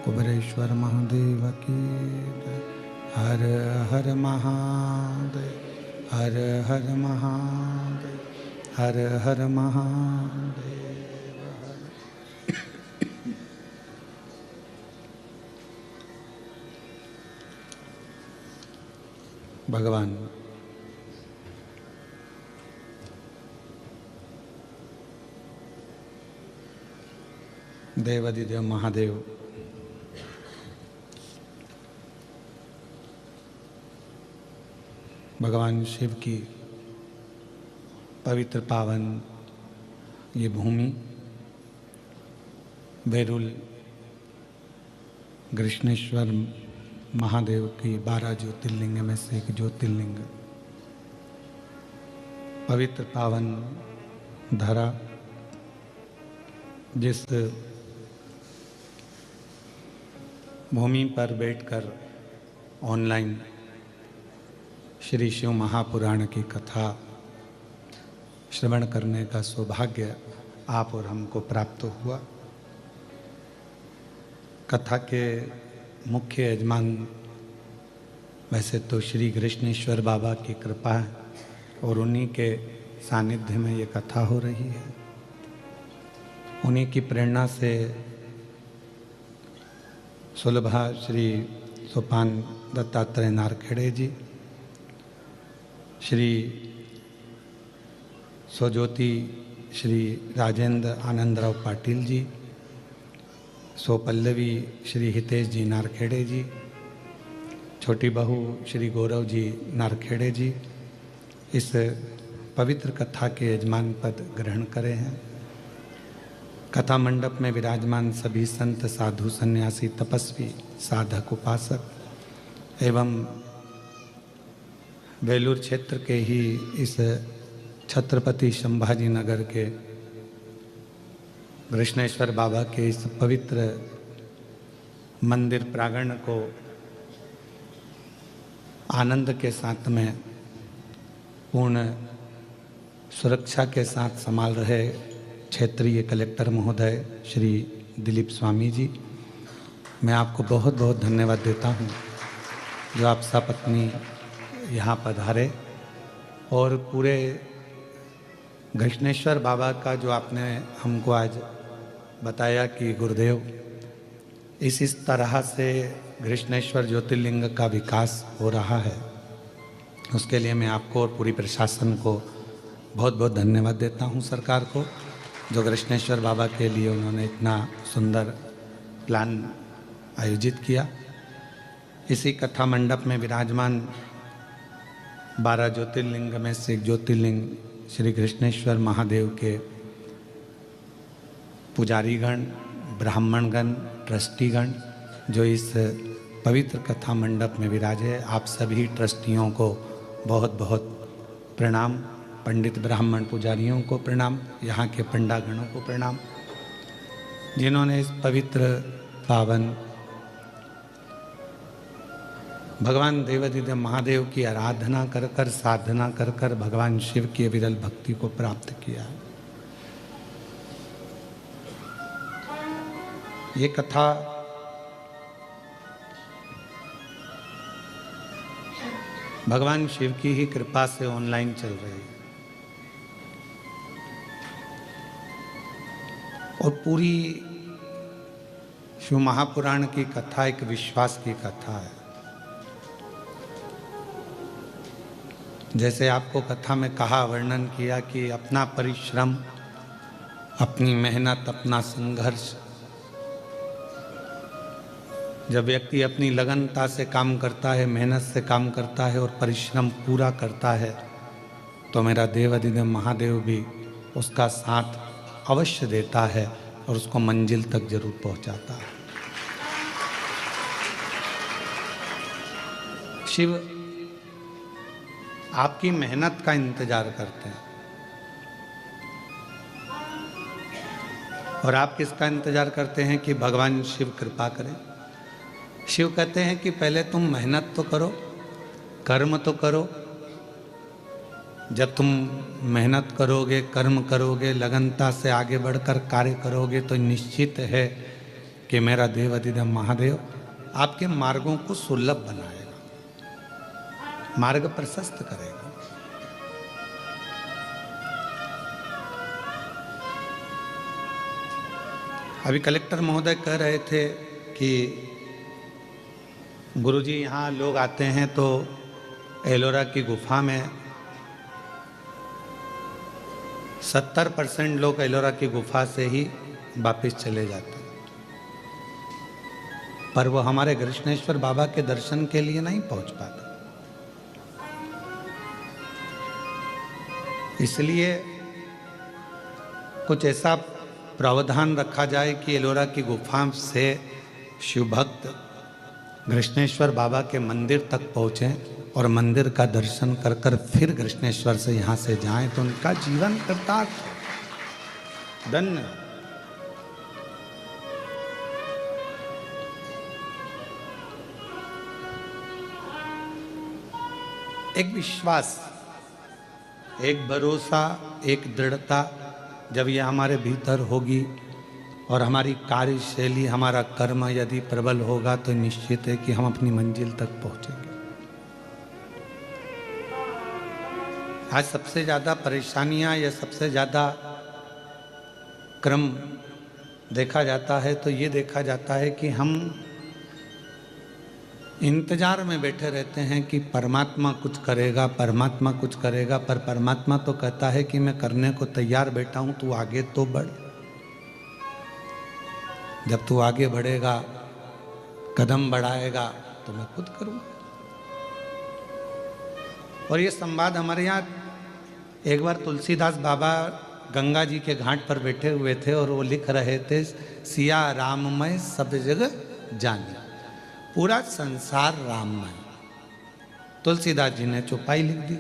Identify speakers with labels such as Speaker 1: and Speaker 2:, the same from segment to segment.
Speaker 1: कुबेरेश्वर महादेव की जय। हर हर महादेव, हर हर महादेव, हर हर महादेव। भगवान देवाधिदेव महादेव भगवान शिव की पवित्र पावन ये भूमि बैरुल कृष्णेश्वर महादेव की 12 ज्योतिर्लिंग में से एक ज्योतिर्लिंग, पवित्र पावन धरा, जिस भूमि पर बैठकर ऑनलाइन श्री शिव महापुराण की कथा श्रवण करने का सौभाग्य आप और हमको प्राप्त हुआ। कथा के मुख्य यजमान वैसे तो श्री कृष्णेश्वर बाबा की कृपा है और उन्हीं के सानिध्य में ये कथा हो रही है। उन्हीं की प्रेरणा से सुलभा श्री सोपान दत्तात्रेय नारखेड़े जी, श्री स्वज्योति श्री राजेंद्र आनंदराव पाटिल जी, सोपल्लवी श्री हितेश जी नारखेड़े जी, छोटी बहू श्री गौरव जी नारखेड़े जी इस पवित्र कथा के यजमान पद ग्रहण करे हैं। कथा मंडप में विराजमान सभी संत साधु सन्यासी तपस्वी साधक उपासक एवं बेलूर क्षेत्र के ही इस छत्रपति संभाजी नगर के कृष्णेश्वर बाबा के इस पवित्र मंदिर प्रांगण को आनंद के साथ में पूर्ण सुरक्षा के साथ संभाल रहे क्षेत्रीय कलेक्टर महोदय श्री दिलीप स्वामी जी, मैं आपको बहुत बहुत धन्यवाद देता हूं जो आप सपत्नी यहाँ पधारे और पूरे कृष्णेश्वर बाबा का जो आपने हमको आज बताया कि गुरुदेव इस तरह से कृष्णेश्वर ज्योतिर्लिंग का विकास हो रहा है, उसके लिए मैं आपको और पूरी प्रशासन को बहुत बहुत धन्यवाद देता हूं। सरकार को जो कृष्णेश्वर बाबा के लिए उन्होंने इतना सुंदर प्लान आयोजित किया। इसी कथा मंडप में विराजमान 12 ज्योतिर्लिंग में से एक ज्योतिर्लिंग श्री कृष्णेश्वर महादेव के पुजारीगण, ब्राह्मणगण, ट्रस्टीगण जो इस पवित्र कथा मंडप में विराजे, आप सभी ट्रस्टियों को बहुत बहुत प्रणाम, पंडित ब्राह्मण पुजारियों को प्रणाम, यहाँ के पंडागणों को प्रणाम, जिन्होंने इस पवित्र पावन भगवान देवाधिदेव महादेव की आराधना कर कर, साधना कर कर भगवान शिव की विरल भक्ति को प्राप्त किया। ये कथा भगवान शिव की ही कृपा से ऑनलाइन चल रही है और पूरी शिव महापुराण की कथा एक विश्वास की कथा है। जैसे आपको कथा में कहा, वर्णन किया कि अपना परिश्रम, अपनी मेहनत, अपना संघर्ष, जब व्यक्ति अपनी लगनता से काम करता है, मेहनत से काम करता है और परिश्रम पूरा करता है, तो मेरा देवाधिदेव महादेव भी उसका साथ अवश्य देता है और उसको मंजिल तक जरूर पहुंचाता है। शिव आपकी मेहनत का इंतजार करते हैं और आप किसका इंतजार करते हैं कि भगवान शिव कृपा करें। शिव कहते हैं कि पहले तुम मेहनत तो करो, कर्म तो करो। जब तुम मेहनत करोगे, कर्म करोगे, लगनता से आगे बढ़कर कार्य करोगे तो निश्चित है कि मेरा देव अधिदेव महादेव आपके मार्गों को सुलभ बनाएगा, मार्ग प्रशस्त करेगा। अभी कलेक्टर महोदय कह रहे थे कि गुरुजी यहाँ लोग आते हैं तो एलोरा की गुफा में 70% लोग एलोरा की गुफा से ही वापस चले जाते हैं, पर वो हमारे कृष्णेश्वर बाबा के दर्शन के लिए नहीं पहुंच पाता। इसलिए कुछ ऐसा प्रावधान रखा जाए कि एलोरा की गुफा से शिव भक्त कृष्णेश्वर बाबा के मंदिर तक पहुँचें और मंदिर का दर्शन कर कर फिर कृष्णेश्वर से यहाँ से जाएं तो उनका जीवन कृतार्थ धन्य। एक विश्वास, एक भरोसा, एक दृढ़ता जब ये हमारे भीतर होगी और हमारी कार्यशैली, हमारा कर्म यदि प्रबल होगा तो निश्चित है कि हम अपनी मंजिल तक पहुंचेंगे। आज सबसे ज़्यादा परेशानियां या सबसे ज़्यादा क्रम देखा जाता है तो ये देखा जाता है कि हम इंतजार में बैठे रहते हैं कि परमात्मा कुछ करेगा, परमात्मा कुछ करेगा, पर परमात्मा तो कहता है कि मैं करने को तैयार बैठा हूं, तू आगे तो बढ़। जब तू आगे बढ़ेगा, कदम बढ़ाएगा तो मैं खुद करूंगा। और ये संवाद हमारे यहाँ एक बार तुलसीदास बाबा गंगा जी के घाट पर बैठे हुए थे और वो लिख रहे थे, सिया राममय सब जगह जाने, पूरा संसार राममय। तुलसीदास जी ने चौपाई लिख दी।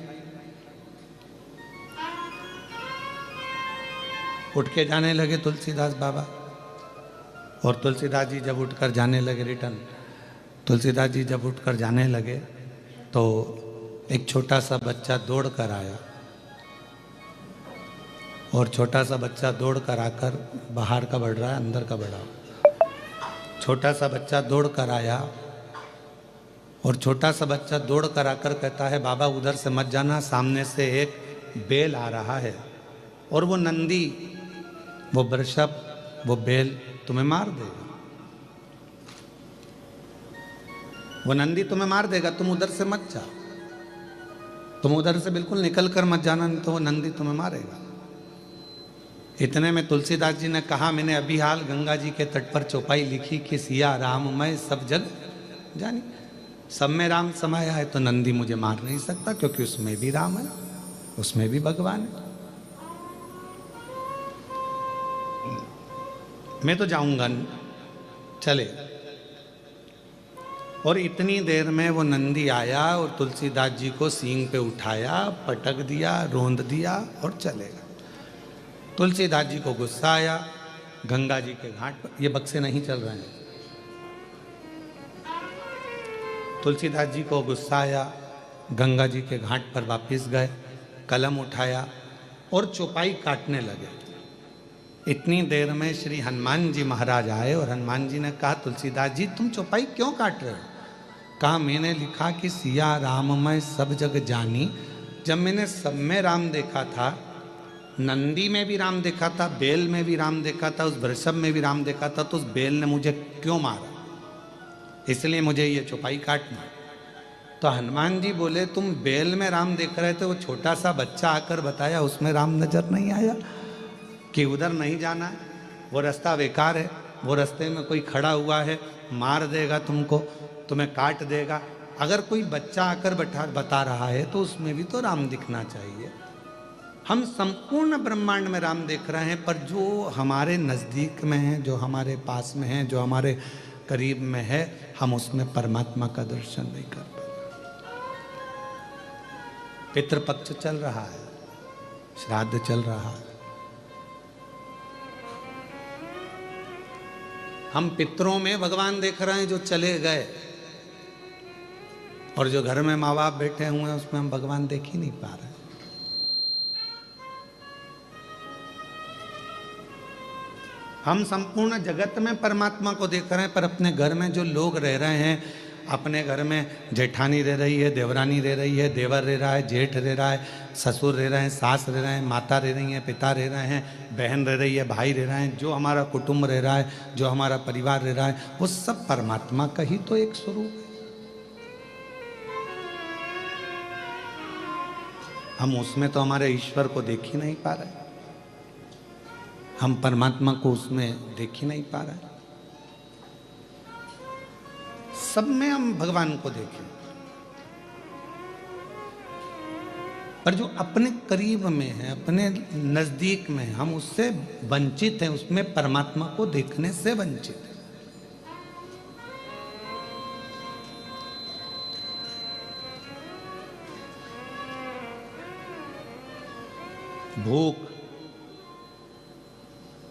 Speaker 1: उठ के जाने लगे तुलसीदास बाबा, और तुलसीदास जी जब उठकर जाने लगे रिटर्न, तुलसीदास जी जब उठकर जाने लगे तो एक छोटा सा बच्चा दौड़ कर आया, और छोटा सा बच्चा दौड़ कर आकर, बाहर का बढ़ रहा है अंदर का बढ़ा, छोटा सा बच्चा दौड़ कर आया और छोटा सा बच्चा दौड़ कर आकर कहता है, बाबा उधर से मत जाना, सामने से एक बेल आ रहा है और वो नंदी, वो वृषभ, वो बेल तुम्हें मार देगा, वो नंदी तुम्हें मार देगा, तुम उधर से मत जाओ, तुम उधर से बिल्कुल निकल कर मत जाना, नहीं तो वो नंदी तुम्हें मारेगा। इतने में तुलसीदास जी ने कहा, मैंने अभी हाल गंगा जी के तट पर चौपाई लिखी कि सिया राममय सब जग जानी, सब में राम समाया है तो नंदी मुझे मार नहीं सकता, क्योंकि उसमें भी राम है, उसमें भी भगवान है। मैं तो जाऊंगा, चले। और इतनी देर में वो नंदी आया और तुलसीदास जी को सींग पे उठाया, पटक दिया, रोंद दिया और चलेगा। तुलसीदास जी को गुस्सा आया, गंगा जी के घाट पर, ये बक्से नहीं चल रहे हैं, तुलसीदास जी को गुस्सा आया, गंगा जी के घाट पर वापस गए, कलम उठाया और चौपाई काटने लगे। इतनी देर में श्री हनुमान जी महाराज आए और हनुमान जी ने कहा, तुलसीदास जी तुम चौपाई क्यों काट रहे हो? कहा, मैंने लिखा कि सिया राममय सब जग जानी, जब मैंने सब में राम देखा था, नंदी में भी राम देखा था, बेल में भी राम देखा था, उस वृषभ में भी राम देखा था, तो उस बेल ने मुझे क्यों मारा? इसलिए मुझे ये चौपाई काटना। तो हनुमान जी बोले, तुम बेल में राम देख रहे थे, वो छोटा सा बच्चा आकर बताया, उसमें राम नजर नहीं आया कि उधर नहीं जाना है, वो रास्ता बेकार है, वो रास्ते में कोई खड़ा हुआ है, मार देगा तुमको, तुम्हें काट देगा। अगर कोई बच्चा आकर बता रहा है तो उसमें भी तो राम दिखना चाहिए। हम संपूर्ण ब्रह्मांड में राम देख रहे हैं, पर जो हमारे नज़दीक में है, जो हमारे पास में है, जो हमारे करीब में है, हम उसमें परमात्मा का दर्शन नहीं कर पाते। पितृपक्ष चल रहा है, श्राद्ध चल रहा है, हम पितरों में भगवान देख रहे हैं जो चले गए, और जो घर में माँ बाप बैठे हुए हैं उसमें हम भगवान देख ही नहीं पा रहे। हम संपूर्ण जगत में परमात्मा को देख रहे हैं, पर अपने घर में जो लोग रह रहे हैं, अपने घर में जेठानी रह रही है, देवरानी रह रही है, देवर रह रहा है, जेठ रह रहा है, ससुर रह रहे हैं, सास रह रहे हैं, माता रह रही हैं, पिता रह रहे हैं, बहन रह रही है, भाई रह रहे हैं, जो हमारा कुटुंब रह रहा है, जो हमारा परिवार रह रहा है, वो सब परमात्मा का ही तो एक स्वरूप है। हम उसमें तो हमारे ईश्वर को देख ही नहीं पा रहे, हम परमात्मा को उसमें देख ही नहीं पा रहे। सब में हम भगवान को देखें, पर जो अपने करीब में है, अपने नजदीक में, हम उससे वंचित हैं, उसमें परमात्मा को देखने से वंचित हैं। भूख,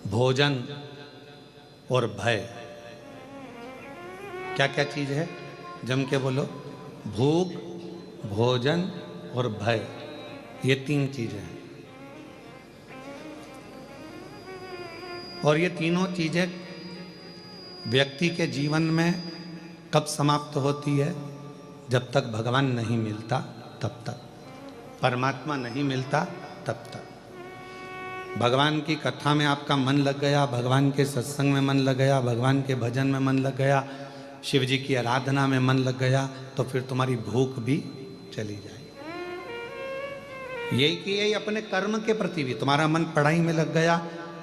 Speaker 1: भोजन और भय, क्या क्या चीज है? जम के बोलो। भूख, भोजन और भय, ये तीन चीजें हैं। और ये तीनों चीजें व्यक्ति के जीवन में कब समाप्त होती है? जब तक भगवान नहीं मिलता तब तक, परमात्मा नहीं मिलता तब तक। भगवान की कथा में आपका मन लग गया, भगवान के सत्संग में मन लग गया, भगवान के भजन में मन लग गया, शिव जी की आराधना में मन लग गया, तो फिर तुम्हारी भूख भी चली जाएगी। यही कि यही अपने कर्म के प्रति भी, तुम्हारा मन पढ़ाई में लग गया,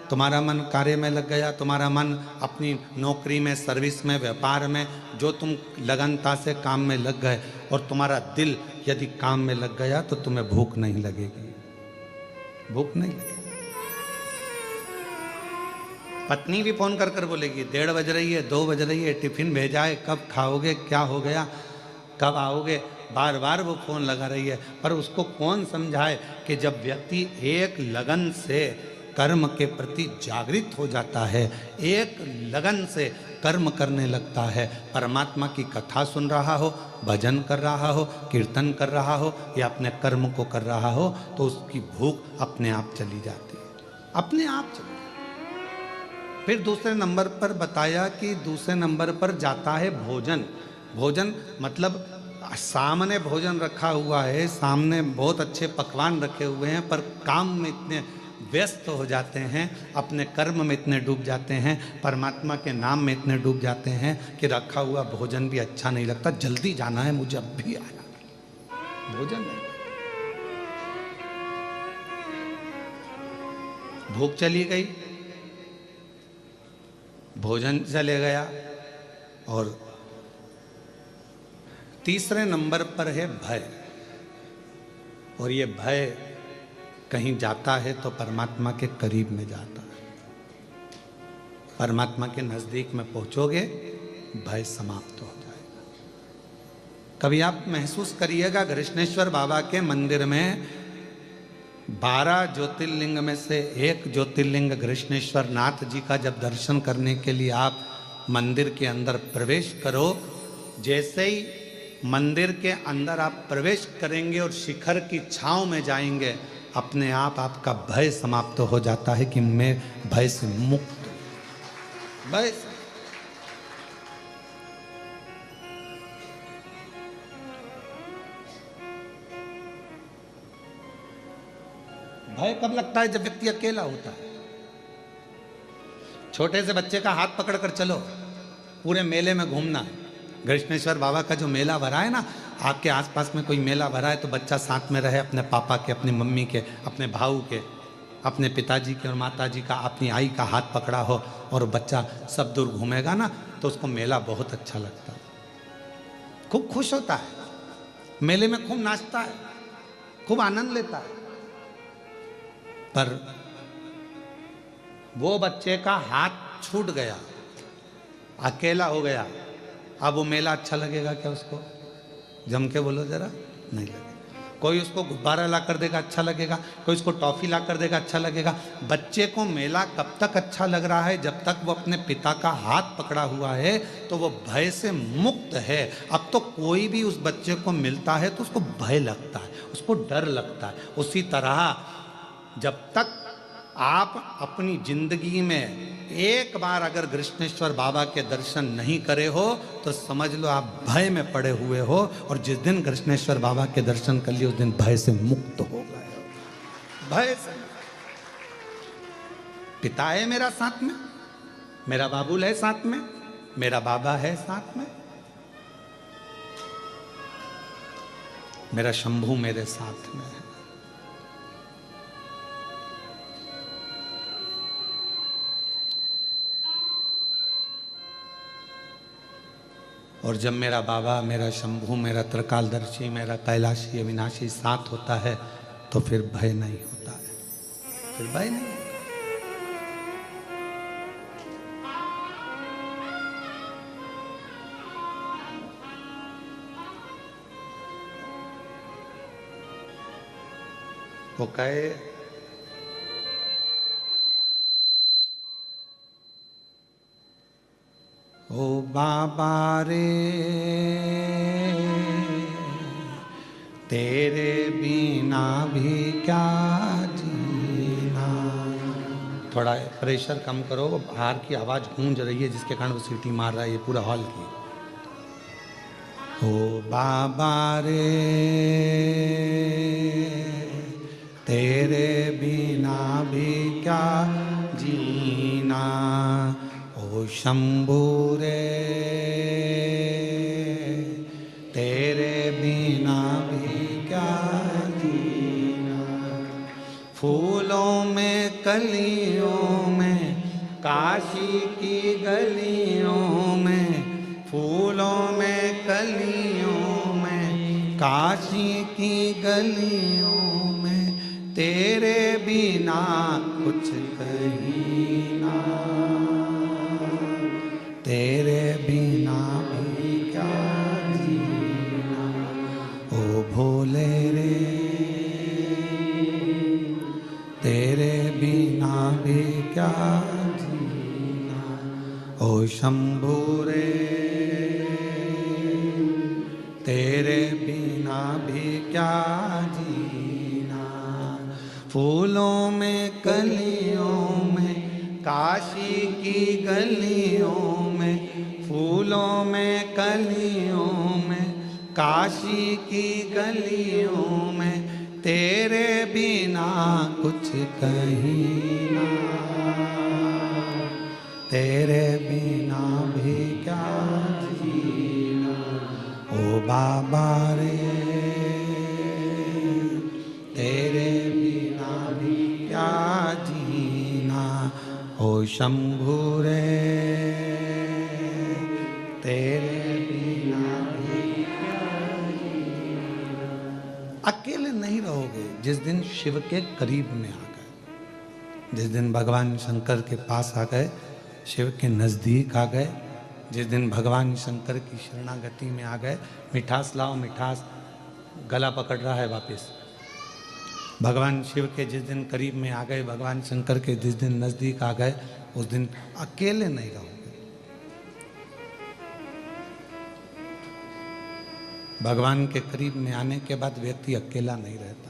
Speaker 1: तुम्हारा मन कार्य में लग गया, तुम्हारा मन अपनी नौकरी में, सर्विस में, व्यापार में, जो तुम लगनता से काम में लग गए, और तुम्हारा दिल यदि काम में लग गया, तो तुम्हें भूख नहीं लगेगी, भूख नहीं लगेगी। पत्नी भी फोन कर कर बोलेगी 1:30 बज रही है, 2 बज रही है, टिफिन भेजा है, कब खाओगे, क्या हो गया, कब आओगे, बार बार वो फोन लगा रही है। पर उसको कौन समझाए कि जब व्यक्ति एक लगन से कर्म के प्रति जागृत हो जाता है, एक लगन से कर्म करने लगता है, परमात्मा की कथा सुन रहा हो, भजन कर रहा हो, कीर्तन कर रहा हो, या अपने कर्म को कर रहा हो, तो उसकी भूख अपने आप चली जाती है, अपने आप चली। फिर दूसरे नंबर पर बताया कि दूसरे नंबर पर जाता है भोजन। भोजन मतलब सामने भोजन रखा हुआ है, सामने बहुत अच्छे पकवान रखे हुए हैं, पर काम में इतने व्यस्त हो जाते हैं, अपने कर्म में इतने डूब जाते हैं, परमात्मा के नाम में इतने डूब जाते हैं कि रखा हुआ भोजन भी अच्छा नहीं लगता, जल्दी जाना है मुझे, अब भी आया भोजन नहीं। भूख चली गई, भोजन चले गया, और तीसरे नंबर पर है भय। और ये भय कहीं जाता है तो परमात्मा के करीब में जाता है, परमात्मा के नजदीक में पहुंचोगे, भय समाप्त हो जाएगा। कभी आप महसूस करिएगा, कृष्णेश्वर बाबा के मंदिर में 12 ज्योतिर्लिंग में से एक ज्योतिर्लिंग कृष्णेश्वर नाथ जी का जब दर्शन करने के लिए आप मंदिर के अंदर प्रवेश करो, जैसे ही मंदिर के अंदर आप प्रवेश करेंगे और शिखर की छांव में जाएंगे, अपने आप आपका भय समाप्त हो जाता है कि मैं भय से मुक्त, भय भय कब लगता है? जब व्यक्ति अकेला होता है। छोटे से बच्चे का हाथ पकड़कर चलो, पूरे मेले में घूमना। कृष्णेश्वर बाबा का जो मेला भरा है ना, आपके आसपास में कोई मेला भरा है तो बच्चा साथ में रहे, अपने पापा के, अपनी मम्मी के, अपने भाऊ के, अपने पिताजी के और माताजी का, अपनी आई का हाथ पकड़ा हो और बच्चा सब दूर घूमेगा ना, तो उसको मेला बहुत अच्छा लगता है, खूब खुश होता है, मेले में खूब नाचता है, खूब आनंद लेता है। पर वो बच्चे का हाथ छूट गया, अकेला हो गया, अब वो मेला अच्छा लगेगा क्या उसको? जम के बोलो जरा, नहीं लगेगा। कोई उसको गुब्बारा ला कर देगा, अच्छा लगेगा, कोई उसको टॉफी ला कर देगा, अच्छा लगेगा। बच्चे को मेला कब तक अच्छा लग रहा है? जब तक वो अपने पिता का हाथ पकड़ा हुआ है, तो वो भय से मुक्त है। अब तो कोई भी उस बच्चे को मिलता है तो उसको भय लगता है, उसको डर लगता है। उसी तरह जब तक आप अपनी जिंदगी में एक बार अगर कृष्णेश्वर बाबा के दर्शन नहीं करे हो तो समझ लो आप भय में पड़े हुए हो, और जिस दिन कृष्णेश्वर बाबा के दर्शन कर लिए उस दिन भय से मुक्त हो गए हो। भय से। पिता है मेरा साथ में, मेरा बाबुल है साथ में, मेरा बाबा है साथ में, मेरा शंभू मेरे साथ में है। और जब मेरा बाबा, मेरा शंभू, मेरा त्रिकालदर्शी, मेरा कैलाशी अविनाशी साथ होता है तो फिर भय नहीं होता है, फिर भय नहीं। वो कहे ओ बाबा रे तेरे बिना भी क्या जीना। थोड़ा प्रेशर कम करो, बाहर की आवाज गूंज रही है जिसके कारण वो सीटी मार रहा है ये पूरा हॉल की। ओ बाबा रे तेरे बिना भी क्या जीना, ओ शंभू रे तेरे बिना भी क्या जीना। फूलों में कलियों में काशी की गलियों में, फूलों में कलियों में काशी की गलियों में, तेरे बिना कुछ कहीं ना, तेरे बिना भी क्या जीना। ओ भोले रे तेरे बिना भी क्या जीना, ओ शंभू रे तेरे बिना भी क्या जीना। फूलों में कलियों में काशी की गलियों में, फूलों में कलियों में काशी की गलियों में, तेरे बिना कुछ कहीं ना, तेरे बिना भी क्या जीना। ओ बाबा रे तेरे बिना भी क्या जीना, ओ शंभू रे तेरे बिना भी क्या जीना। अकेले नहीं रहोगे जिस दिन शिव के करीब में आ गए, जिस दिन भगवान शंकर के पास आ गए, शिव के नजदीक आ गए, जिस दिन भगवान शंकर की शरणागति में आ गए। मिठास लाओ मिठास, गला पकड़ रहा है वापस। भगवान शिव के जिस दिन करीब में आ गए, भगवान शंकर के जिस दिन नजदीक आ गए, उस दिन अकेले नहीं रहोगे। भगवान के करीब में आने के बाद व्यक्ति अकेला नहीं रहता।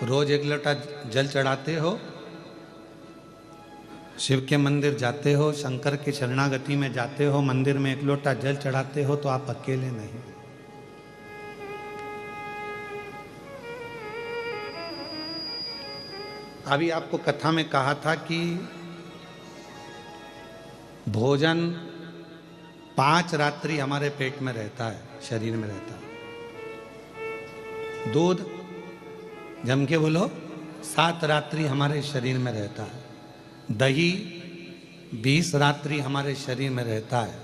Speaker 1: रोज एक लोटा जल चढ़ाते हो, शिव के मंदिर जाते हो, शंकर की शरणागति में जाते हो, मंदिर में एक लोटा जल चढ़ाते हो, तो आप अकेले नहीं। अभी आपको कथा में कहा था कि भोजन 5 रात्रि हमारे पेट में रहता है, शरीर में रहता है। दूध जम के बोलो 7 रात्रि हमारे शरीर में रहता है। दही 20 रात्रि हमारे शरीर में रहता है।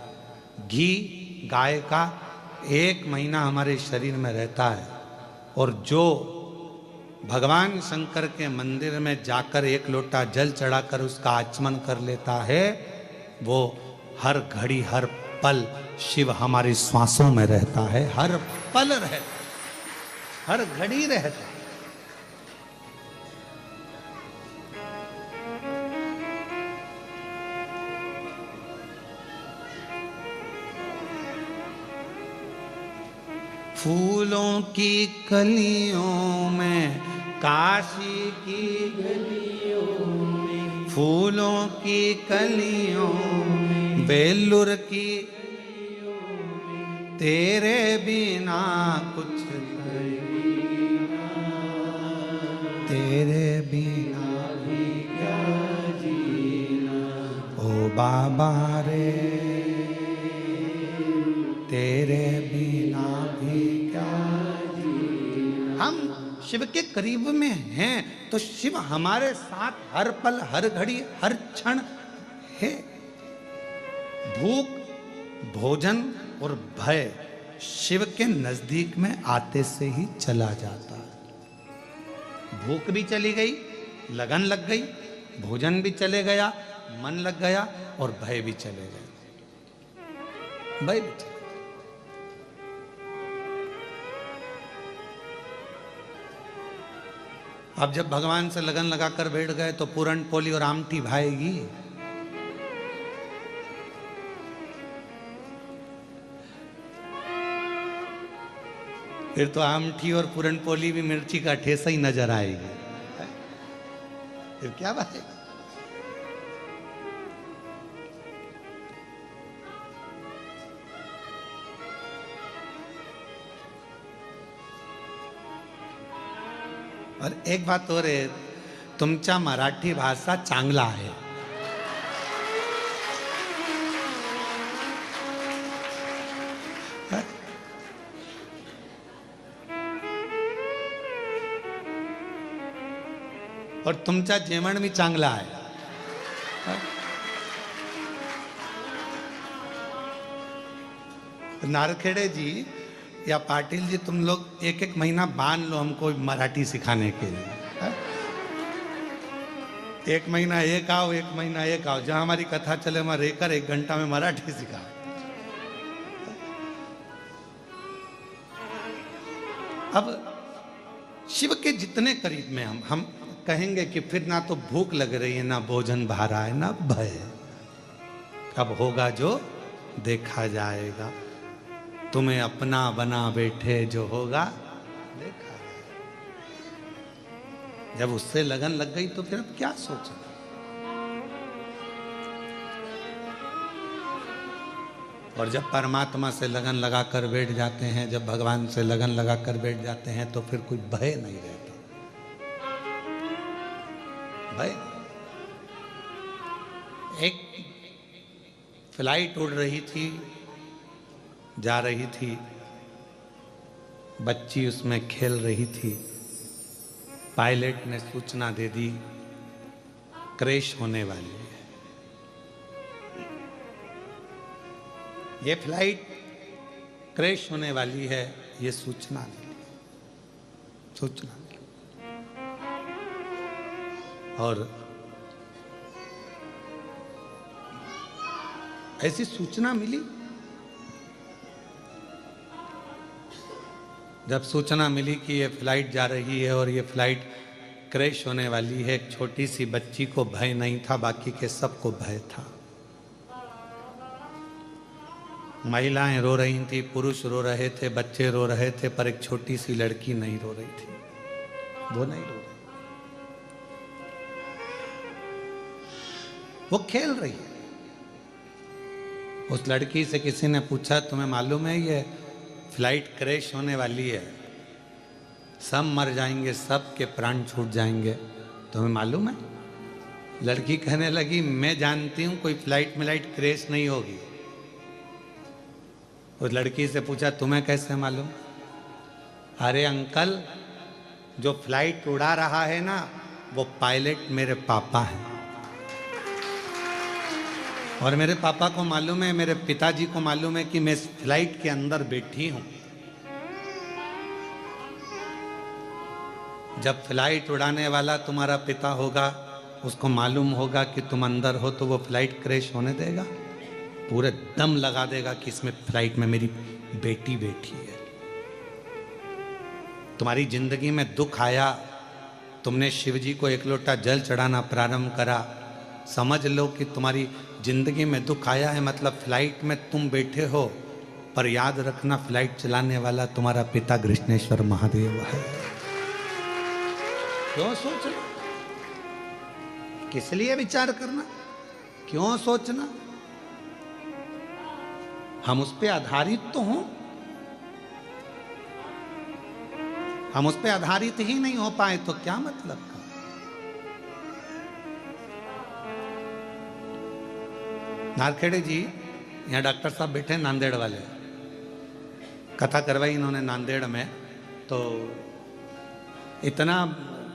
Speaker 1: घी गाय का 1 महीना हमारे शरीर में रहता है। और जो भगवान शंकर के मंदिर में जाकर एक लोटा जल चढ़ाकर उसका आचमन कर लेता है, वो हर घड़ी हर पल शिव हमारी श्वासों में रहता है, हर पल रहता, हर घड़ी रहता। फूलों की कलियों में, काशी की गलियों में, फूलों की कलियों में, बेलूर की तेरे बिना कुछ तेरे बिना भी क्या जीना, ओ बाबा रे तेरे बिना भी क्या जीना। हम शिव के करीब में हैं तो शिव हमारे साथ हर पल हर घड़ी हर क्षण है। भूख, भोजन और भय शिव के नजदीक में आते से ही चला जाता है। भूख भी चली गई, लगन लग गई, भोजन भी चले गया, मन लग गया और भय भी चले गए। भय भी चले। अब जब भगवान से लगन लगाकर बैठ गए तो पूरन पोली और आमटी भाएगी। फिर तो आमठी और पूरन पोली भी मिर्ची का ठेसा ही नजर आएगी। फिर क्या बात है। और एक बात और है, तुमचा मराठी भाषा चांगला आहे। और तुमचा जेवण भी चांगला आहे। नारखेड़े जी या पाटिल जी, तुम लोग एक एक महीना बांध लो हमको मराठी सिखाने के लिए। एक महीना एक आओ, एक महीना एक आओ, जहां हमारी कथा चले वहां रहकर 1 घंटा में मराठी सिखाओ। अब शिव के जितने करीब में हम कहेंगे कि फिर ना तो भूख लग रही है, ना भोजन भा रहा है, ना भय। कब होगा जो देखा जाएगा, तुम्हें अपना बना बैठे जो होगा देखा जाएगा। जब उससे लगन लग गई तो फिर अब क्या सोचना। और जब परमात्मा से लगन लगाकर बैठ जाते हैं, जब भगवान से लगन लगाकर बैठ जाते हैं तो फिर कोई भय नहीं रहता। भाई एक फ्लाइट उड़ रही थी, जा रही थी, बच्ची उसमें खेल रही थी। पायलट ने सूचना दे दी क्रैश होने वाली है। ये फ्लाइट क्रैश होने वाली है, ये सूचना मिली। और ऐसी सूचना मिली। जब सूचना मिली कि ये फ्लाइट जा रही है और ये फ्लाइट क्रैश होने वाली है, एक छोटी सी बच्ची को भय नहीं था, बाकी के सबको भय था। महिलाएं रो रही थी, पुरुष रो रहे थे, बच्चे रो रहे थे, पर एक छोटी सी लड़की नहीं रो रही थी। वो नहीं रो रही, वो खेल रही है। उस लड़की से किसी ने पूछा, तुम्हें मालूम है ये फ्लाइट क्रैश होने वाली है, सब मर जाएंगे, सब के प्राण छूट जाएंगे, तुम्हें मालूम है? लड़की कहने लगी, मैं जानती हूं कोई फ्लाइट मिलाइट क्रैश नहीं होगी। उस लड़की से पूछा, तुम्हें कैसे मालूम? अरे अंकल, जो फ्लाइट उड़ा रहा है ना, वो पायलट मेरे पापा हैं। और मेरे पापा को मालूम है, मेरे पिताजी को मालूम है कि मैं इस फ्लाइट के अंदर बैठी हूं। जब फ्लाइट उड़ाने वाला तुम्हारा पिता होगा, उसको मालूम होगा कि तुम अंदर हो, तो वो फ्लाइट क्रैश होने देगा? पूरे दम लगा देगा कि इसमें फ्लाइट में मेरी बेटी बैठी है। तुम्हारी जिंदगी में दुख आया, तुमने शिव जी को 1 लोटा जल चढ़ाना प्रारंभ करा, समझ लो कि तुम्हारी जिंदगी में दुख आया है, मतलब फ्लाइट में तुम बैठे हो पर याद रखना फ्लाइट चलाने वाला तुम्हारा पिता कृष्णेश्वर महादेव है। क्यों सोचना, किस लिए विचार करना, क्यों सोचना? हम उस पे आधारित तो हों, हम उस पे आधारित ही नहीं हो पाए तो क्या मतलब का? नारखेड़े जी, यहाँ डॉक्टर साहब बैठे नांदेड़ वाले, कथा करवाई इन्होंने नांदेड़ में, तो इतना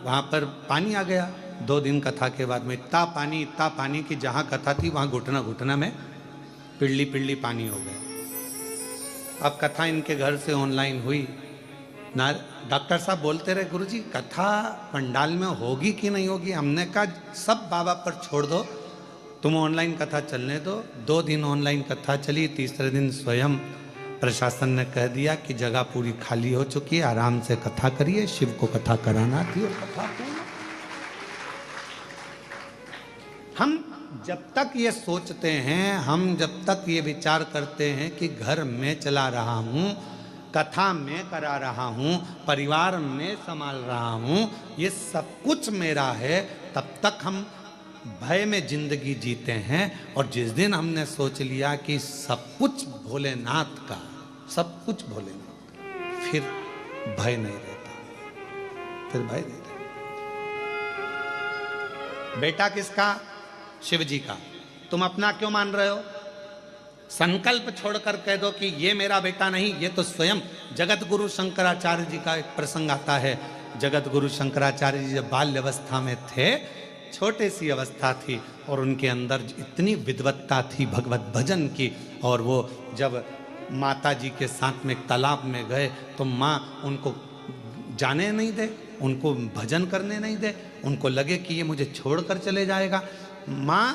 Speaker 1: वहां पर पानी आ गया 2 दिन कथा के बाद में, इतना पानी कि जहां कथा थी वहां घुटना घुटना में पिल्ली पिल्ली पानी हो गया। अब कथा इनके घर से ऑनलाइन हुई ना, डॉक्टर साहब बोलते रहे गुरुजी कथा पंडाल में होगी कि नहीं होगी। हमने कहा सब बाबा पर छोड़ दो, तुम ऑनलाइन कथा चलने दो। 2 दिन ऑनलाइन कथा चली, तीसरे दिन स्वयं प्रशासन ने कह दिया कि जगह पूरी खाली हो चुकी है, आराम से कथा करिए, शिव को कथा कराना थी और कथा पूरी। हम जब तक ये सोचते हैं, हम जब तक ये विचार करते हैं कि घर में चला रहा हूं, कथा में करा रहा हूं, परिवार में संभाल रहा हूं, ये सब कुछ मेरा है, तब तक हम भय में जिंदगी जीते हैं। और जिस दिन हमने सोच लिया कि सब कुछ भोलेनाथ का, सब कुछ भोलेनाथ का, फिर भय नहीं रहता, फिर भय नहीं रहता। बेटा किसका? शिव जी का। तुम अपना क्यों मान रहे हो? संकल्प छोड़कर कह दो कि ये मेरा बेटा नहीं, ये तो स्वयं जगत गुरु शंकराचार्य जी का एक प्रसंग आता है। जगत गुरु शंकराचार्य जी जब बाल्य अवस्था में थे, छोटे सी अवस्था थी और उनके अंदर इतनी विद्वत्ता थी भगवत भजन की, और वो जब माता जी के साथ में एक तालाब में गए तो माँ उनको जाने नहीं दे, उनको भजन करने नहीं दे, उनको लगे कि ये मुझे छोड़कर चले जाएगा। माँ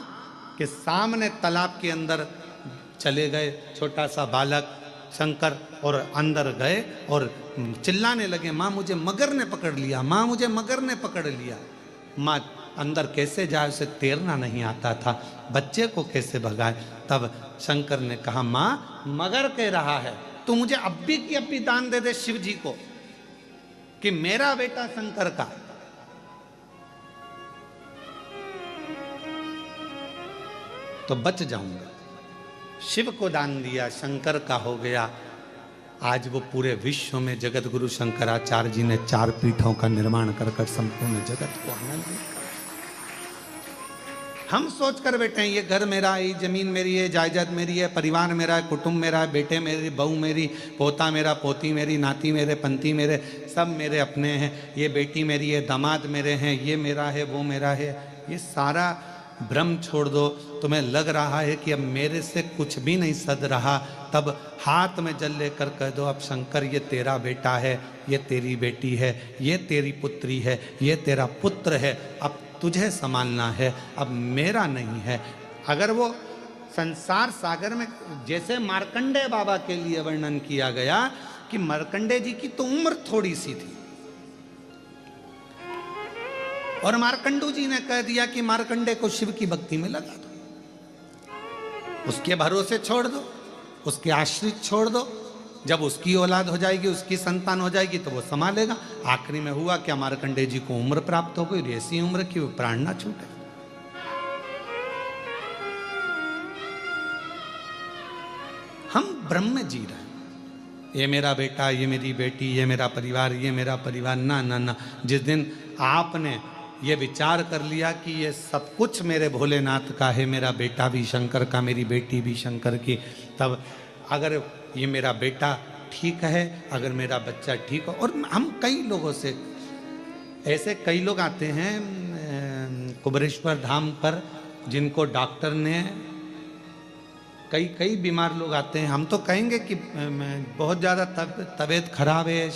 Speaker 1: के सामने तालाब के अंदर चले गए, छोटा सा बालक शंकर, और अंदर गए और चिल्लाने लगे, माँ मुझे मगर ने पकड़ लिया, माँ मुझे मगर ने पकड़ लिया। माँ अंदर कैसे जाए, उसे तैरना नहीं आता था, बच्चे को कैसे भगाए। तब शंकर ने कहा, माँ मगर कह रहा है, तू मुझे अब्बी की अब्बी दान दे दे शिव जी को, कि मेरा बेटा शंकर का। तो बच जाऊंगा। शिव को दान दिया, शंकर का हो गया। आज वो पूरे विश्व में जगत गुरु शंकराचार्य जी ने 4 पीठों का निर्माण कर संपूर्ण जगत को आनंद दिया। हम सोच कर बैठे हैं ये घर मेरा है, ये जमीन मेरी है, जायदाद मेरी है, परिवार मेरा है, कुटुंब मेरा है, बेटे मेरे, बहू मेरी, पोता मेरा, पोती मेरी, नाती मेरे, पंती मेरे, सब मेरे अपने हैं। ये बेटी मेरी है, दामाद मेरे हैं, ये मेरा है, वो मेरा है। ये सारा भ्रम छोड़ दो। तुम्हें लग रहा है कि अब मेरे से कुछ भी नहीं सद रहा, तब हाथ में जल लेकर कह दो, अब शंकर ये तेरा बेटा है, ये तेरी बेटी है, ये तेरी पुत्री है, ये तेरा पुत्र है, अब तुझे संभालना है, अब मेरा नहीं है। अगर वो संसार सागर में, जैसे मार्कंडेय बाबा के लिए वर्णन किया गया कि मार्कंडेय जी की तो उम्र थोड़ी सी थी, और मार्कंडू जी ने कह दिया कि मार्कंडेय को शिव की भक्ति में लगा दो, उसके भरोसे छोड़ दो, उसके आश्रित छोड़ दो। जब उसकी औलाद हो जाएगी, उसकी संतान हो जाएगी तो वो संभालेगा। आखिरी में हुआ क्या, मार्कंडेय जी को उम्र प्राप्त हो गई, ऐसी उम्र की वो प्राण ना छूटे। हम ब्रह्म में जी रहे हैं, ये मेरा बेटा, ये मेरी बेटी, ये मेरा परिवार, ये मेरा परिवार, ना ना ना। जिस दिन आपने ये विचार कर लिया कि ये सब कुछ मेरे भोलेनाथ का है, मेरा बेटा भी शंकर का, मेरी बेटी भी शंकर की, तब अगर ये मेरा बेटा ठीक है, अगर मेरा बच्चा ठीक हो। और हम कई लोगों से, ऐसे कई लोग आते हैं कुबरेश्वर धाम पर, जिनको डॉक्टर ने, कई बीमार लोग आते हैं, हम तो कहेंगे कि बहुत ज़्यादा तबीयत खराब है,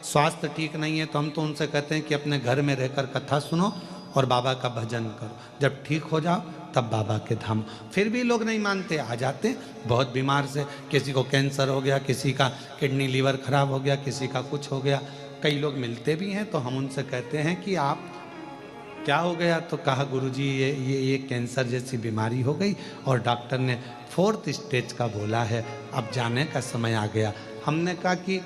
Speaker 1: स्वास्थ्य ठीक नहीं है, तो हम तो उनसे कहते हैं कि अपने घर में रहकर कथा सुनो और बाबा का भजन करो, जब ठीक हो जाओ तब बाबा के धाम। फिर भी लोग नहीं मानते, आ जाते बहुत बीमार से, किसी को कैंसर हो गया, किसी का किडनी लीवर खराब हो गया, किसी का कुछ हो गया। कई लोग मिलते भी हैं तो हम उनसे कहते हैं कि आप क्या हो गया? तो कहा गुरुजी ये कैंसर जैसी बीमारी हो गई और डॉक्टर ने 4th स्टेज का बोला है, अब जाने का समय आ गया। हमने कहा कि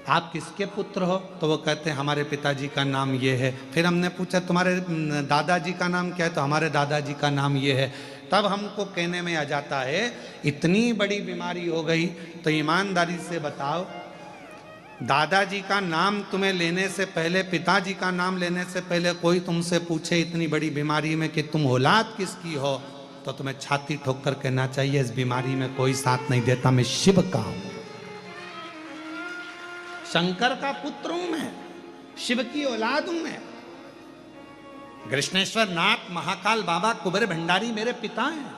Speaker 1: आप किसके पुत्र हो? तो वो कहते हैं हमारे पिताजी का नाम ये है। फिर हमने पूछा तुम्हारे दादाजी का नाम क्या है? तो हमारे दादाजी का नाम ये है। तब हमको कहने में आ जाता है इतनी बड़ी बीमारी हो गई, तो ईमानदारी से बताओ, दादाजी का नाम तुम्हें लेने से पहले, पिताजी का नाम लेने से पहले कोई तुमसे पूछे इतनी बड़ी बीमारी में कि तुम औलाद किसकी हो, तो तुम्हें छाती ठोक कर कहना चाहिए इस बीमारी में कोई साथ नहीं देता, मैं शिव का हूं, शंकर का पुत्र हूं मैं, शिव की औलाद हूं मैं। कृष्णेश्वर नाथ महाकाल बाबा कुबेर भंडारी मेरे पिता हैं,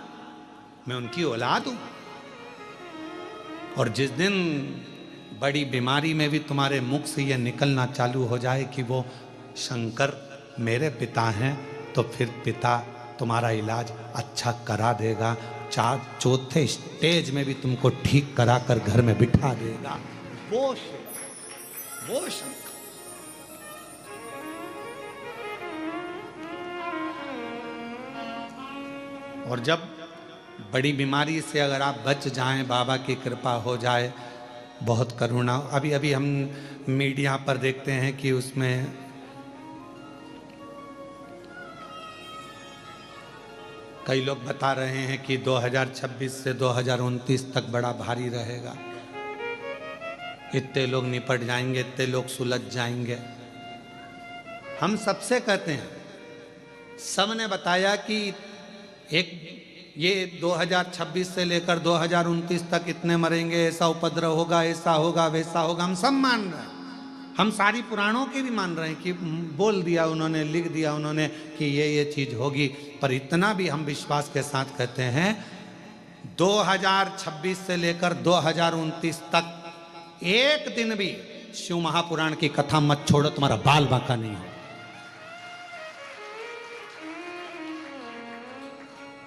Speaker 1: मैं उनकी औलाद हूं। और जिस दिन बड़ी बीमारी में भी तुम्हारे मुख से यह निकलना चालू हो जाए कि वो शंकर मेरे पिता हैं, तो फिर पिता तुम्हारा इलाज अच्छा करा देगा, 4थे स्टेज में भी तुमको ठीक करा कर घर में बिठा देगा। वो शंकर। और जब बड़ी बीमारी से अगर आप बच जाएं, बाबा की कृपा हो जाए, बहुत करुणा। अभी अभी हम मीडिया पर देखते हैं कि उसमें कई लोग बता रहे हैं कि 2026 से 2029 तक बड़ा भारी रहेगा, इतने लोग निपट जाएंगे, इतने लोग सुलझ जाएंगे। हम सबसे कहते हैं, सबने बताया कि एक ये 2026 से लेकर 2029 तक इतने मरेंगे, ऐसा उपद्रव होगा, ऐसा होगा, वैसा होगा, हम सब मान रहे हैं। हम सारी पुराणों की भी मान रहे हैं कि बोल दिया उन्होंने, लिख दिया उन्होंने कि ये चीज होगी। पर इतना भी हम विश्वास के साथ कहते हैं 2026 से लेकर 2029 तक एक दिन भी शिव महापुराण की कथा मत छोड़ो, तुम्हारा बाल बांका नहीं हो।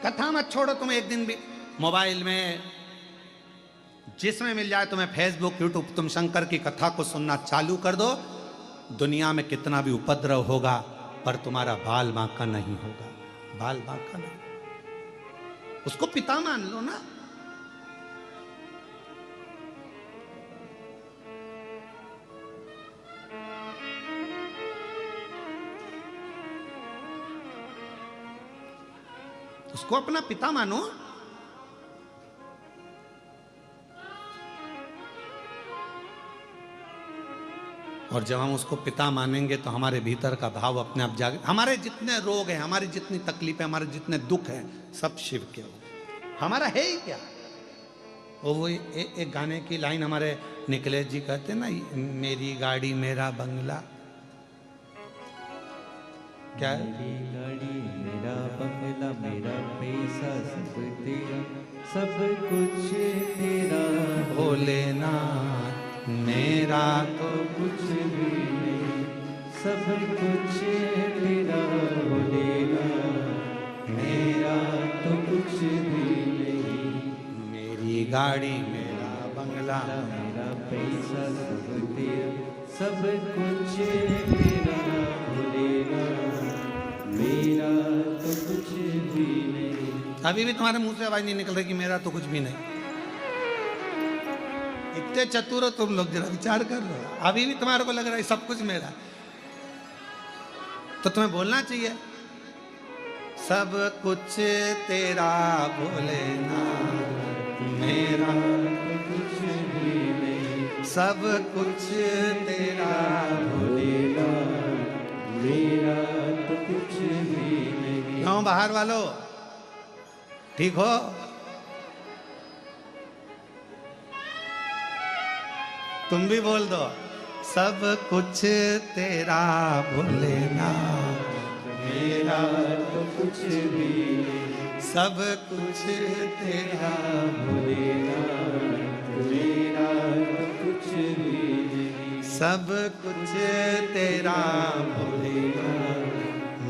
Speaker 1: कथा मत छोड़ो तुम एक दिन भी। मोबाइल में जिसमें मिल जाए तुम्हें, फेसबुक, यूट्यूब, तुम शंकर की कथा को सुनना चालू कर दो। दुनिया में कितना भी उपद्रव होगा पर तुम्हारा बाल बांका नहीं होगा, बाल बांका नहीं। उसको पिता मान लो ना। उसको अपना पिता मानो। और जब हम उसको पिता मानेंगे तो हमारे भीतर का भाव अपने आप जागे। हमारे जितने रोग हैं, हमारी जितनी तकलीफें, हमारे जितने दुख हैं, सब शिव के हो। हमारा है ही क्या। वो एक गाने की लाइन हमारे निकलेश जी कहते ना, मेरी गाड़ी मेरा बंगला, क्या है?
Speaker 2: मेरी गाड़ी मेरा बंगला, मेरा पैसा सब तेरा, सब कुछ तेरा
Speaker 1: भोलेनाथ, मेरा
Speaker 2: तो कुछ भी नहीं, सब कुछ तेरा भोलेनाथ, मेरा तो कुछ भी नहीं।
Speaker 1: मेरी गाड़ी मेरा बंगला,
Speaker 2: मेरा पैसा सब तेरा, सब कुछ तेरा भोलेनाथ, मेरा तो कुछ भी नहीं।
Speaker 1: अभी भी तुम्हारे मुंह से आवाज नहीं निकल रही कि मेरा तो कुछ भी नहीं। इतने चतुर हो तुम लोग, जरा विचार कर लो। अभी भी तुम्हारे को लग रहा है सब कुछ मेरा, तो तुम्हें बोलना चाहिए सब कुछ तेरा भोलेनाथ, मेरा
Speaker 2: तो कुछ भी नहीं,
Speaker 1: सब कुछ तेरा
Speaker 2: भोलेनाथ, मेरा तो कुछ भी नहीं।
Speaker 1: क्यों बाहर वालों, ठीक हो? तुम भी बोल दो, सब कुछ तेरा भोलेनाथ,
Speaker 2: मेरा तो कुछ भी नहीं,
Speaker 1: सब कुछ तेरा
Speaker 2: भोलेनाथ, मेरा तो कुछ भी नहीं,
Speaker 1: सब कुछ तेरा भोलेनाथ,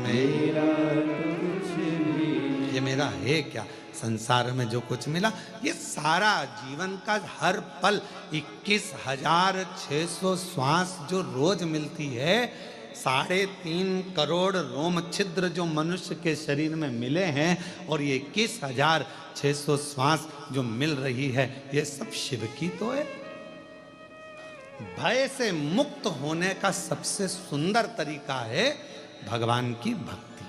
Speaker 2: मेरा तो कुछ भी नहीं।
Speaker 1: ये मेरा है क्या? संसार में जो कुछ मिला, ये सारा जीवन का हर पल 21,600 श्वास जो रोज मिलती है, 3.5 करोड़ रोम छिद्र जो मनुष्य के शरीर में मिले हैं और ये 21,600 श्वास जो मिल रही है, ये सब शिव की तो है। भय से मुक्त होने का सबसे सुंदर तरीका है भगवान की भक्ति।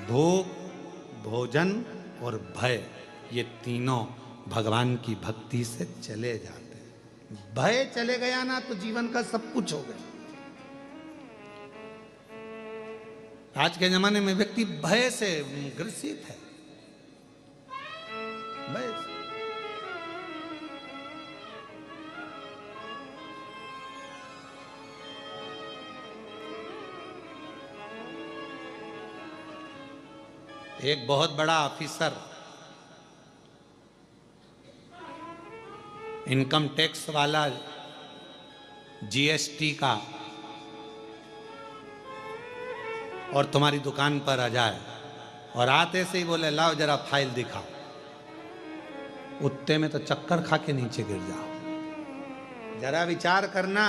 Speaker 1: भोग, भोजन और भय, ये तीनों भगवान की भक्ति से चले जाते हैं। भय चले गया ना तो जीवन का सब कुछ हो गया। आज के जमाने में व्यक्ति भय से ग्रसित है, भय से। एक बहुत बड़ा ऑफिसर इनकम टैक्स वाला, जीएसटी का, और तुम्हारी दुकान पर आ जाए और आते से ही बोले लाओ जरा फाइल दिखाओ, उतने में तो चक्कर खा के नीचे गिर जाओ। जरा विचार करना,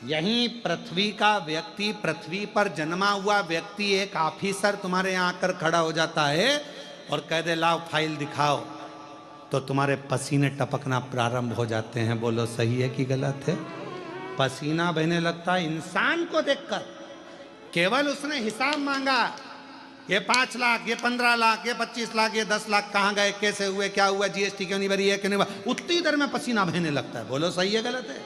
Speaker 1: यहीं पृथ्वी का व्यक्ति, पृथ्वी पर जन्मा हुआ व्यक्ति, एक ऑफिसर तुम्हारे यहां आकर खड़ा हो जाता है और कह दे लाओ फाइल दिखाओ, तो तुम्हारे पसीने टपकना प्रारंभ हो जाते हैं। बोलो सही है कि गलत है? पसीना बहने लगता है इंसान को देखकर। केवल उसने हिसाब मांगा, ये 5 लाख, ये 15 लाख, ये 25 लाख, ये 10 लाख कहाँ गए, कैसे हुए, क्या हुआ, जीएसटी क्यों नहीं भरी है, क्यों नहीं हुआ, उतनी देर में पसीना बहने लगता है। बोलो सही है गलत है?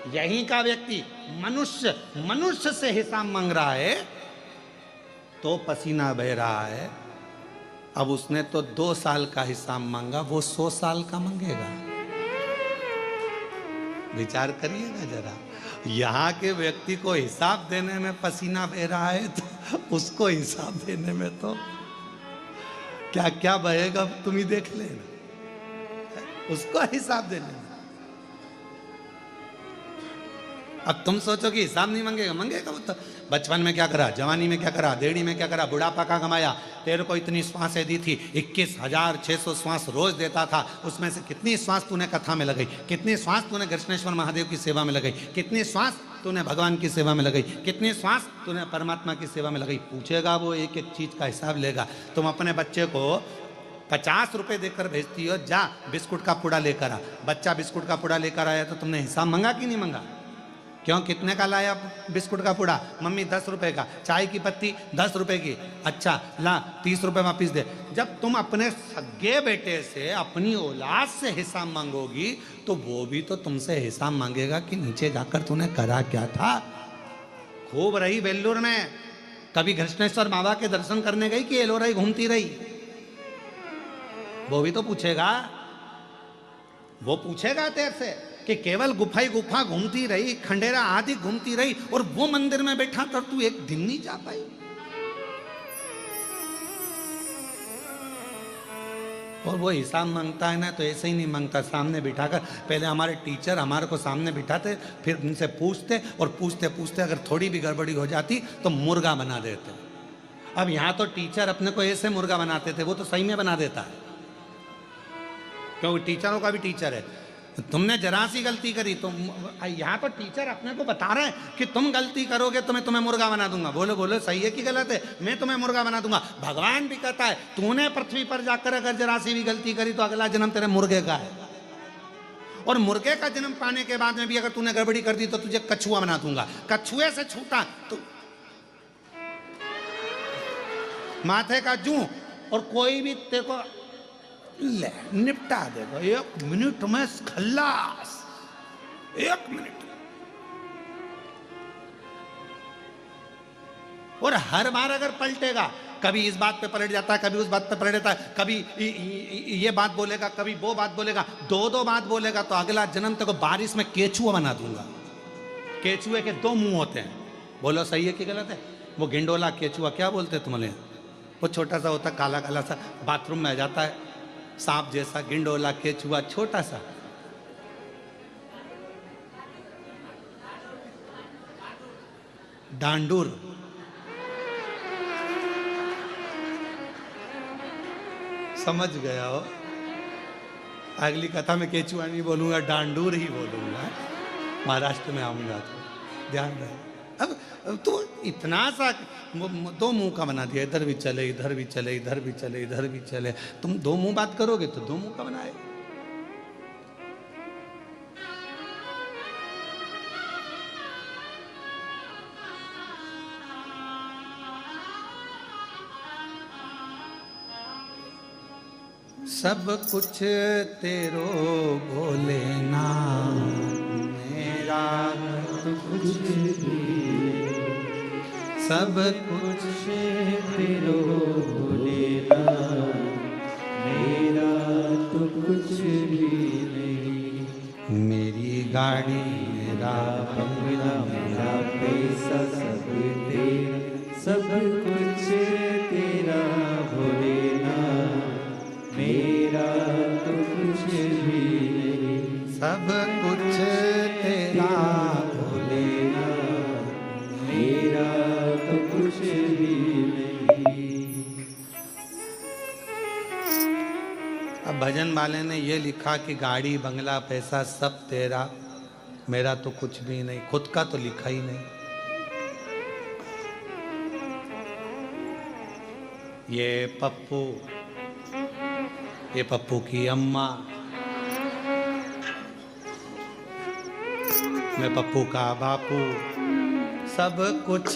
Speaker 1: यहीं का व्यक्ति मनुष्य से हिसाब मांग रहा है तो पसीना बह रहा है। अब उसने तो 2 साल का हिसाब मांगा, वो 100 साल का मांगेगा। विचार करिएगा जरा, यहाँ के व्यक्ति को हिसाब देने में पसीना बह रहा है तो उसको हिसाब देने में तो क्या क्या बहेगा तुम ही देख लेना, उसको हिसाब देने में। अब तुम सोचो कि हिसाब नहीं मांगेगा, मांगेगा वो तो। बचपन में क्या करा, जवानी में क्या करा, देड़ी में क्या करा, बुढ़ापा का कमाया, तेरे को इतनी श्वासें दी थी, 21,600 श्वास रोज देता था, उसमें से कितनी श्वास तूने कथा में लगाई, कितनी श्वास तूने कृष्णेश्वर महादेव की सेवा में लगाई, कितनी श्वास तूने भगवान की सेवा में लगाई, कितनी श्वास तूने परमात्मा की सेवा में लगाई। पूछेगा वो, एक एक चीज का हिसाब लेगा। तुम अपने बच्चे को 50 रुपए देकर भेजती हो, जा बिस्कुट का पुड़ा लेकर आ। बच्चा बिस्कुट का पुड़ा लेकर आया तो तुमने हिसाब मांगा कि नहीं मांगा? क्यों, कितने का लाया बिस्कुट का पुड़ा? मम्मी 10 रुपए का। चाय की पत्ती 10 रुपए की। अच्छा ला 30 रुपए वापिस दे। जब तुम अपने सगे बेटे से, अपनी औलाद से हिसाब मांगोगी तो वो भी तो तुमसे हिसाब मांगेगा कि नीचे जाकर तूने करा क्या था। खूब रही वेल्लूर में, कभी कृष्णेश्वर बाबा के दर्शन करने गई कि एलोराई घूमती रही? वो भी तो पूछेगा, वो पूछेगा तेरे से कि केवल गुफा ही गुफा घूमती रही, खंडेरा आदि घूमती रही और वो मंदिर में बैठा कर तू एक दिन नहीं जा पाई। और वो हिसाब मांगता है ना तो ऐसे ही नहीं मांगता, सामने बिठाकर। पहले हमारे टीचर हमारे को सामने बिठाते, फिर उनसे पूछते और पूछते पूछते अगर थोड़ी भी गड़बड़ी हो जाती तो मुर्गा बना देते। अब यहाँ तो टीचर अपने को ऐसे मुर्गा बनाते थे, वो तो सही में बना देता है, क्योंकि टीचरों का भी टीचर है। तुमने जरा सी गलती करी तो यहाँ तो टीचर अपने को बता रहे हैं कि तुम गलती करोगे तो मैं तुम्हें मुर्गा बना दूंगा। बोलो बोलो सही है कि गलत है? मैं तुम्हें मुर्गा बना दूंगा। भगवान भी कहता है तूने पृथ्वी पर जाकर अगर जरा सी भी गलती करी तो अगला जन्म तेरे मुर्गे का है, और मुर्गे का जन्म पाने के बाद में भी अगर तूने गड़बड़ी कर दी तो तुझे कछुआ बना दूंगा। कछुए से छूटा तो माथे का जूं, और कोई भी तेरे को ले निपटा देगा 1 मिनट में, खल्लास 1 मिनट। और हर बार अगर पलटेगा, कभी इस बात पे पलट जाता है, कभी उस बात पे पलट जाता है, कभी ये बात बोलेगा, कभी वो बात बोलेगा, 2 बात बोलेगा तो अगला जन्म तक बारिश में केचुआ बना दूंगा। केचुए के 2 मुंह होते हैं। बोलो सही है कि गलत है? वो गिंडोला केचुआ क्या बोलते हैं तुम्हारे? वो छोटा सा होता, काला काला सा, बाथरूम में आ जाता है, सांप जैसा। गिंडोला केचुआ छोटा सा। डांडूर, समझ गया हो? अगली कथा में केचुआ नहीं बोलूंगा, डांडूर ही बोलूंगा। महाराष्ट्र में आऊंगा तो ध्यान रहे। अब तो इतना सा दो मुंह का बना दिया, इधर भी चले, इधर भी चले, इधर भी चले, इधर भी चले। तुम दो मुंह बात करोगे तो दो मुंह का बनाए। सब कुछ तेरो भोलेनाथ, मेरा तो कुछ भी, सब कुछ
Speaker 2: तेरो भोलेनाथ, मेरा तो कुछ भी नहीं।
Speaker 1: मेरी गाड़ी, मेरा
Speaker 2: बंगला, मेरा पैसा सब तेरा, सब कुछ तेरा भोलेनाथ, मेरा तो कुछ भी नहीं।
Speaker 1: सब कुछ तेरा
Speaker 2: भोलेनाथ, मेरा तो कुछ भी नहीं।
Speaker 1: अब भजन वाले ने ये लिखा कि गाड़ी बंगला पैसा सब तेरा, मेरा तो कुछ भी नहीं। खुद का तो लिखा ही नहीं। ये पप्पू की अम्मा, मैं पप्पू का बापू, सब कुछ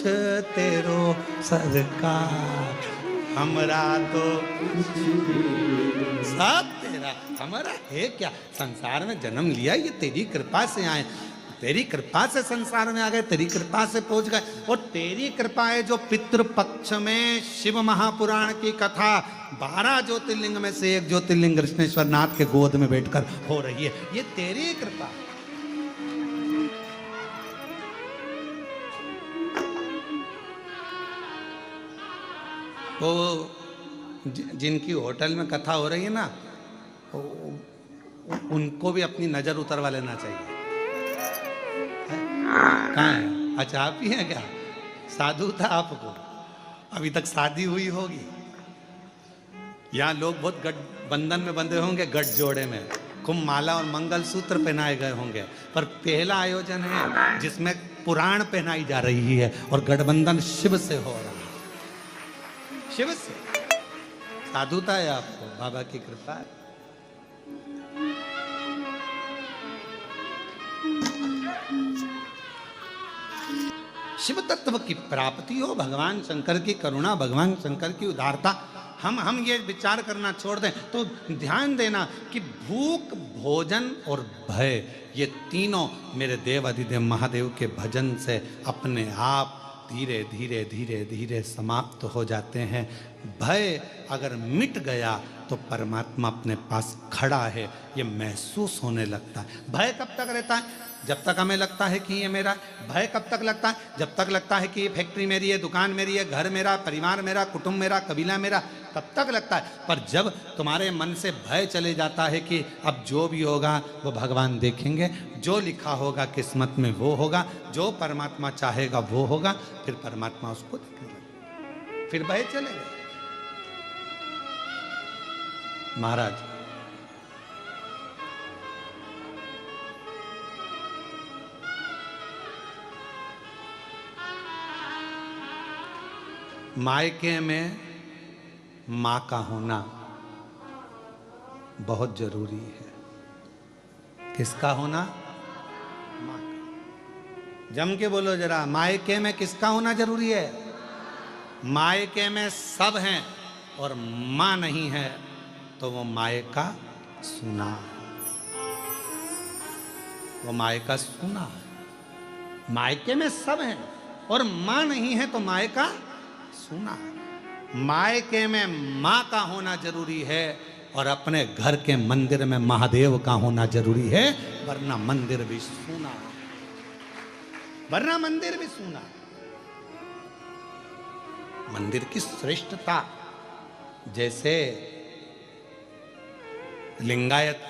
Speaker 1: तेरो सरकार, हमरा तो सब तेरा। हमारा है क्या? संसार में जन्म लिया, ये तेरी कृपा से आए, तेरी कृपा से संसार में आ गए, तेरी कृपा से पहुंच गए। और तेरी कृपा है जो पितृपक्ष में शिव महापुराण की कथा 12 ज्योतिर्लिंग में से एक ज्योतिर्लिंग कृष्णेश्वर नाथ के गोद में बैठकर हो रही है। ये तेरी कृपा। वो जिनकी होटल में कथा हो रही है ना, उनको भी अपनी नजर उतरवा लेना चाहिए। कहाँ है? अच्छा आप ही हैं क्या? साधु था आपको, अभी तक शादी हुई होगी। यहाँ लोग बहुत बंधन में बंधे होंगे, गठ जोड़े में कुंभ माला और मंगल सूत्र पहनाए गए होंगे। पर पहला आयोजन है जिसमें पुराण पहनाई जा रही है और गठबंधन शिव से हो रहा है। शिव से साधुता है आपको, बाबा की कृपा है। शिव तत्व की प्राप्ति हो, भगवान शंकर की करुणा, भगवान शंकर की उदारता। हम ये विचार करना छोड़ दें तो ध्यान देना कि भूख, भोजन और भय, ये तीनों मेरे देव अधिदेव महादेव के भजन से अपने आप धीरे धीरे धीरे धीरे समाप्त हो जाते हैं। भय अगर मिट गया तो परमात्मा अपने पास खड़ा है, ये महसूस होने लगता है। भय कब तक रहता है? जब तक हमें लगता है कि ये मेरा है। भय कब तक लगता है? जब तक लगता है कि ये फैक्ट्री मेरी है, दुकान मेरी है, घर मेरा, परिवार मेरा, कुटुंब मेरा, कबीला मेरा, तब तक लगता है। पर जब तुम्हारे मन से भय चले जाता है कि अब जो भी होगा वो भगवान देखेंगे, जो लिखा होगा किस्मत में वो होगा, जो परमात्मा चाहेगा वो होगा, फिर परमात्मा उसको देखेगा, फिर भय चलेगा। महाराज मायके में मां का होना बहुत जरूरी है। किसका होना? मां का। जम के बोलो जरा, मायके में किसका होना जरूरी है? मायके में सब हैं और मां नहीं है तो वो मायका सुना, वो मायका सुना। मायके में सब हैं और मां नहीं है तो मायका सुना। मायके में मां का होना जरूरी है और अपने घर के मंदिर में महादेव का होना जरूरी है, वरना मंदिर भी सुना, वरना मंदिर भी सुना। मंदिर की श्रेष्ठता, जैसे लिंगायत,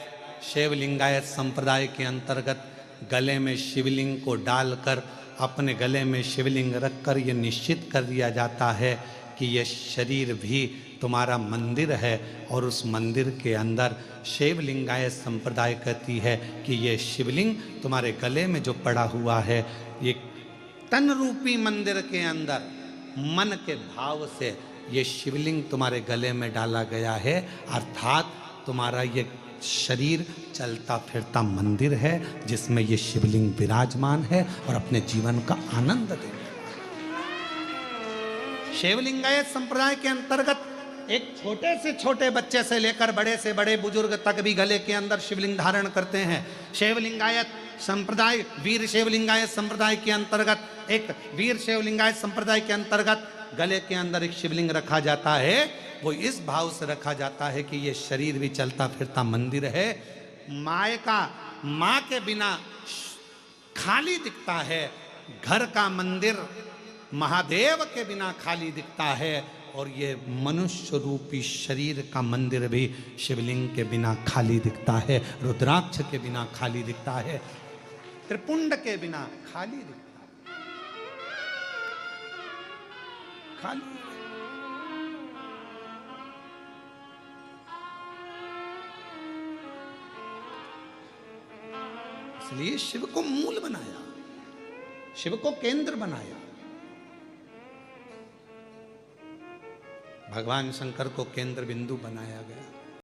Speaker 1: शैव लिंगायत संप्रदाय के अंतर्गत गले में शिवलिंग को डालकर अपने गले में शिवलिंग रखकर यह निश्चित कर दिया जाता है कि यह शरीर भी तुम्हारा मंदिर है, और उस मंदिर के अंदर शैव लिंगायत संप्रदाय कहती है कि यह शिवलिंग तुम्हारे गले में जो पड़ा हुआ है, ये तन रूपी मंदिर के अंदर मन के भाव से ये शिवलिंग तुम्हारे गले में डाला गया है, अर्थात तुम्हारा ये शरीर चलता फिरता मंदिर है जिसमें ये शिवलिंग विराजमान है और अपने जीवन का आनंद दे। शिवलिंगायत संप्रदाय के अंतर्गत एक छोटे से छोटे बच्चे से लेकर बड़े से बड़े बुजुर्ग तक भी गले के अंदर शिवलिंग धारण करते हैं। शिवलिंगायत संप्रदाय, वीर शिवलिंगायत संप्रदाय के अंतर्गत एक वीर शिवलिंगायत संप्रदाय के अंतर्गत गले के अंदर एक शिवलिंग रखा जाता है। वो इस भाव से रखा जाता है कि ये शरीर भी चलता फिरता मंदिर है। माँ के बिना खाली दिखता है, घर का मंदिर महादेव के बिना खाली दिखता है, और ये मनुष्य रूपी शरीर का मंदिर भी शिवलिंग के बिना खाली दिखता है, रुद्राक्ष के बिना खाली दिखता है, त्रिपुंड के बिना खाली दिखता है, खाली। इसलिए शिव को मूल बनाया, शिव को केंद्र बनाया। भगवान शंकर को केंद्र बिंदु बनाया गया।